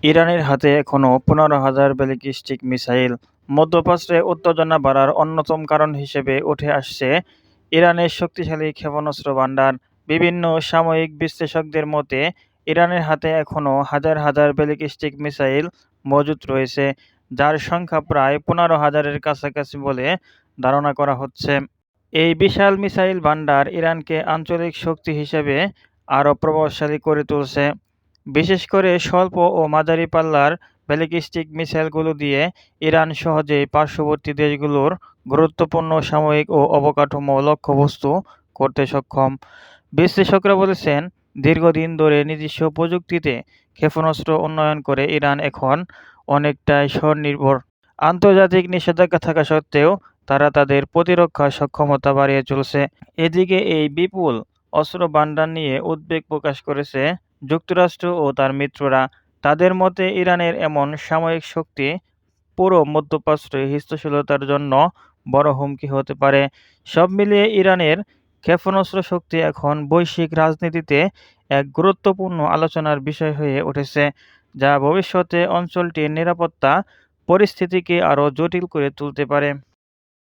ইরানের হাতে এখনো ১৫,০০০ ব্যালিস্টিক মিসাইল। মধ্যপ্রাচ্যে উত্তেজনা বাড়ার অন্যতম কারণ হিসেবে উঠে আসছে ইরানের শক্তিশালী ক্ষেপণাস্ত্র ভান্ডার। বিভিন্ন সামরিক বিশ্লেষকদের মতে, ইরানের হাতে এখনো হাজার হাজার ব্যালিস্টিক মিসাইল মজুত রয়েছে, যার সংখ্যা প্রায় ১৫,০০০-এর কাছাকাছি বলে ধারণা করা হচ্ছে। এই বিশাল মিসাইল ভান্ডার ইরানকে আঞ্চলিক শক্তি হিসেবে আরও প্রভাবশালী করে তুলছে। বিশেষ করে স্বল্প ও মাঝারি পাল্লার ব্যালিস্টিক মিসাইলগুলো দিয়ে ইরান সহজেই পার্শ্ববর্তী দেশগুলোর গুরুত্বপূর্ণ সামরিক ও অবকাঠামো লক্ষ্যবস্তু করতে সক্ষম। বিশ্লেষকরা বলেছেন, দীর্ঘদিন ধরে নিজস্ব প্রযুক্তিতে ক্ষেপণাস্ত্র উন্নয়ন করে ইরান এখন অনেকটাই স্বনির্ভর। আন্তর্জাতিক নিষেধাজ্ঞা থাকা সত্ত্বেও তারা তাদের প্রতিরক্ষা সক্ষমতা বাড়িয়ে চলছে। এদিকে এই বিপুল অস্ত্র ভান্ডার নিয়ে উদ্বেগ প্রকাশ করেছে যুক্তরাষ্ট্র ও তার মিত্ররা। তাদের মতে, ইরানের এমন সামরিক শক্তি পুরো মধ্যপ্রাচ্যে স্থিতিশীলতার জন্য বড় হুমকি হতে পারে। সব মিলিয়ে ইরানের ক্ষেপণাস্ত্র শক্তি এখন বৈশ্বিক রাজনীতিতে এক গুরুত্বপূর্ণ আলোচনার বিষয় হয়ে উঠেছে, যা ভবিষ্যতে অঞ্চলটির নিরাপত্তা পরিস্থিতিকে আরও জটিল করে তুলতে পারে।